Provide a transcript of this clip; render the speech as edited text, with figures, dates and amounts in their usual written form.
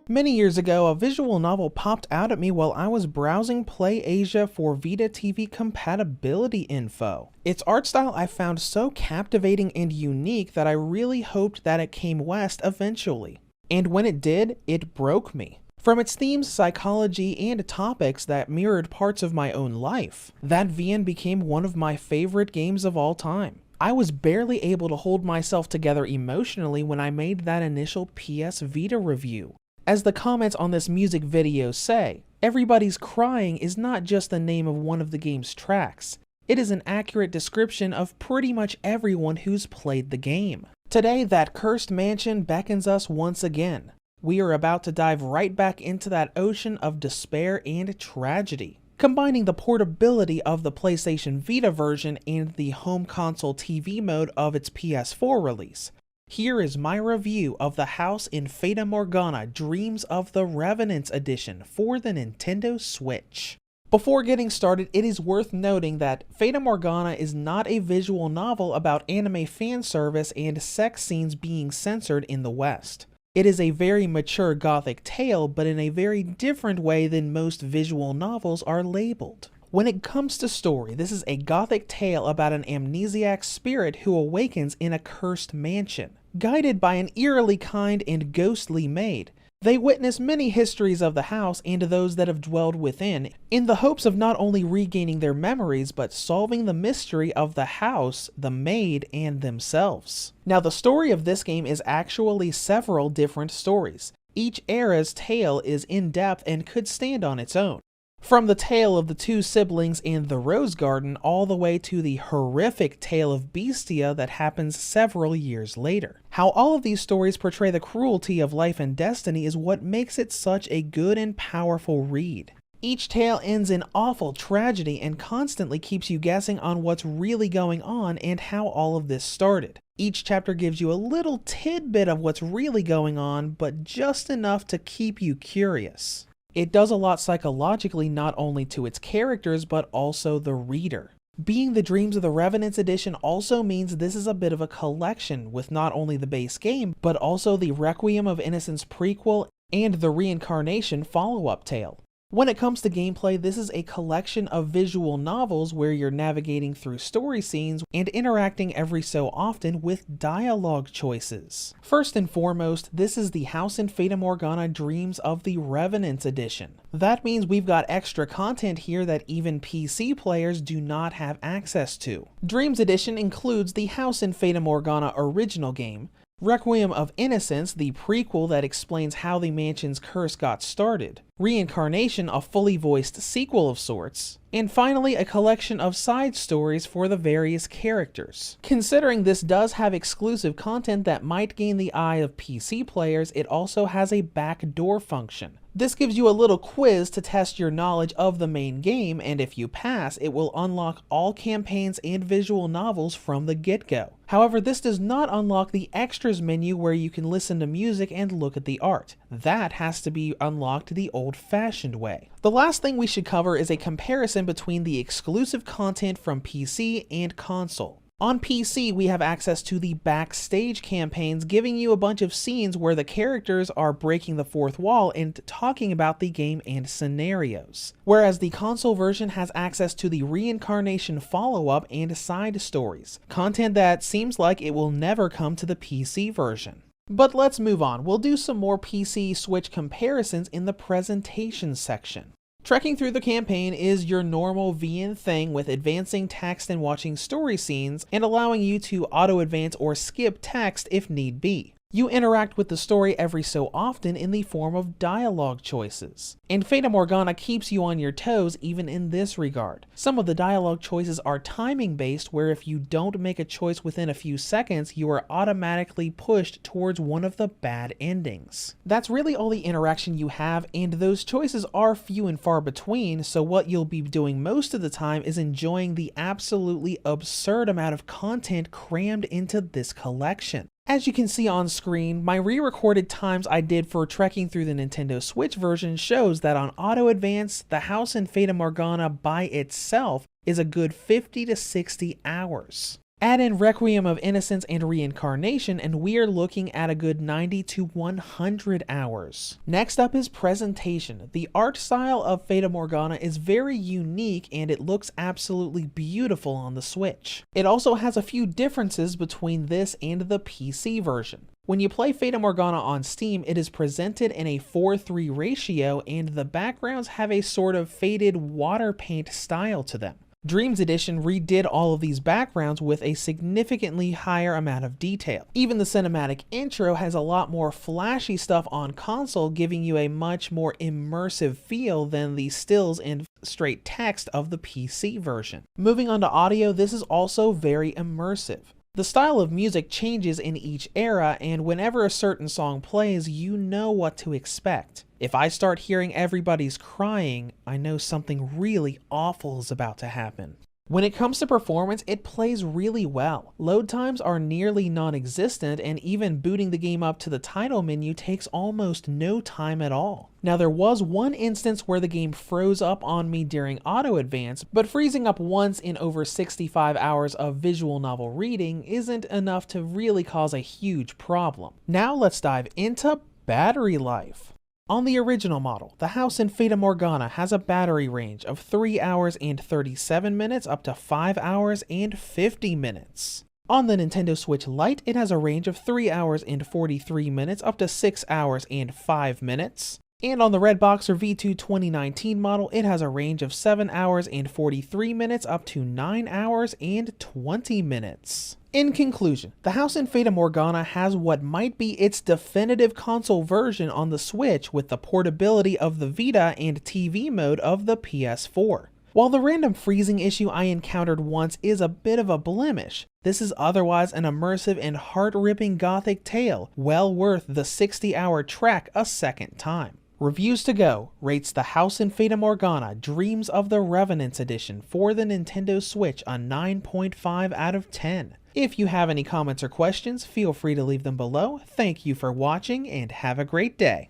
Many years ago, a visual novel popped out at me while I was browsing PlayAsia for Vita TV compatibility info. Its art style I found so captivating and unique that I really hoped that it came west eventually. And when it did, it broke me. From its themes, psychology, and topics that mirrored parts of my own life, that VN became one of my favorite games of all time. I was barely able to hold myself together emotionally when I made that initial PS Vita review. As the comments on this music video say, Everybody's Crying is not just the name of one of the game's tracks. It is an accurate description of pretty much everyone who's played the game. Today, that cursed mansion beckons us once again. We are about to dive right back into that ocean of despair and tragedy, combining the portability of the PlayStation Vita version and the home console TV mode of its PS4 release. Here is my review of the house in Fata Morgana Dreams of the Revenants edition for the Nintendo Switch. Before getting started, it is worth noting that Fata Morgana is not a visual novel about anime fan service and sex scenes being censored in the West. It is a very mature gothic tale, but in a very different way than most visual novels are labeled. When it comes to story, this is a gothic tale about an amnesiac spirit who awakens in a cursed mansion. Guided by an eerily kind and ghostly maid, they witness many histories of the house and those that have dwelled within, in the hopes of not only regaining their memories, but solving the mystery of the house, the maid, and themselves. Now, the story of this game is actually several different stories. Each era's tale is in-depth and could stand on its own. From the tale of the two siblings and the Rose Garden all the way to the horrific tale of Bestia that happens several years later. How all of these stories portray the cruelty of life and destiny is what makes it such a good and powerful read. Each tale ends in awful tragedy and constantly keeps you guessing on what's really going on and how all of this started. Each chapter gives you a little tidbit of what's really going on, but just enough to keep you curious. It does a lot psychologically not only to its characters, but also the reader. Being the Dreams of the Revenants edition also means this is a bit of a collection with not only the base game, but also the Requiem of Innocence prequel and the Reincarnation follow-up tale. When it comes to gameplay, this is a collection of visual novels where you're navigating through story scenes and interacting every so often with dialogue choices. First and foremost, this is the House in Fata Morgana Dreams of the Revenants edition. That means we've got extra content here that even PC players do not have access to. Dreams edition includes the House in Fata Morgana original game, Requiem of Innocence, the prequel that explains how the mansion's curse got started, Reincarnation, a fully voiced sequel of sorts, and finally a collection of side stories for the various characters. Considering this does have exclusive content that might gain the eye of PC players, it also has a backdoor function. This gives you a little quiz to test your knowledge of the main game, and if you pass, it will unlock all campaigns and visual novels from the get-go. However, this does not unlock the extras menu where you can listen to music and look at the art. That has to be unlocked the old-fashioned way. The last thing we should cover is a comparison between the exclusive content from PC and console. On PC, we have access to the backstage campaigns, giving you a bunch of scenes where the characters are breaking the fourth wall and talking about the game and scenarios. Whereas the console version has access to the Reincarnation follow-up and side stories, content that seems like it will never come to the PC version. But let's move on. We'll do some more PC Switch comparisons in the presentation section. Trekking through the campaign is your normal VN thing with advancing text and watching story scenes, and allowing you to auto-advance or skip text if need be. You interact with the story every so often in the form of dialogue choices. And Fata Morgana keeps you on your toes even in this regard. Some of the dialogue choices are timing based, where if you don't make a choice within a few seconds, you are automatically pushed towards one of the bad endings. That's really all the interaction you have, and those choices are few and far between, so what you'll be doing most of the time is enjoying the absolutely absurd amount of content crammed into this collection. As you can see on screen, my re-recorded times I did for trekking through the Nintendo Switch version shows that on Auto Advance, the house in Fata Morgana by itself is a good 50 to 60 hours. Add in Requiem of Innocence and Reincarnation, and we are looking at a good 90 to 100 hours. Next up is presentation. The art style of Fata Morgana is very unique and it looks absolutely beautiful on the Switch. It also has a few differences between this and the PC version. When you play Fata Morgana on Steam, it is presented in a 4:3 ratio and the backgrounds have a sort of faded water paint style to them. Dreams Edition redid all of these backgrounds with a significantly higher amount of detail. Even the cinematic intro has a lot more flashy stuff on console, giving you a much more immersive feel than the stills and straight text of the PC version. Moving on to audio, this is also very immersive. The style of music changes in each era, and whenever a certain song plays, you know what to expect. If I start hearing everybody's crying, I know something really awful is about to happen. When it comes to performance, it plays really well. Load times are nearly non-existent, and even booting the game up to the title menu takes almost no time at all. Now, there was one instance where the game froze up on me during auto advance, but freezing up once in over 65 hours of visual novel reading isn't enough to really cause a huge problem. Now let's dive into battery life. On the original model, the house in Fata Morgana has a battery range of 3 hours and 37 minutes up to 5 hours and 50 minutes. On the Nintendo Switch Lite, it has a range of 3 hours and 43 minutes up to 6 hours and 5 minutes. And on the Redboxer V2 2019 model, it has a range of 7 hours and 43 minutes up to 9 hours and 20 minutes. In conclusion, the house in Fata Morgana has what might be its definitive console version on the Switch with the portability of the Vita and TV mode of the PS4. While the random freezing issue I encountered once is a bit of a blemish, this is otherwise an immersive and heart-ripping gothic tale, well worth the 60-hour trek a second time. Reviews to Go rates The House in Fata Morgana Dreams of the Revenants Edition for the Nintendo Switch a 9.5 out of 10. If you have any comments or questions, feel free to leave them below. Thank you for watching and have a great day.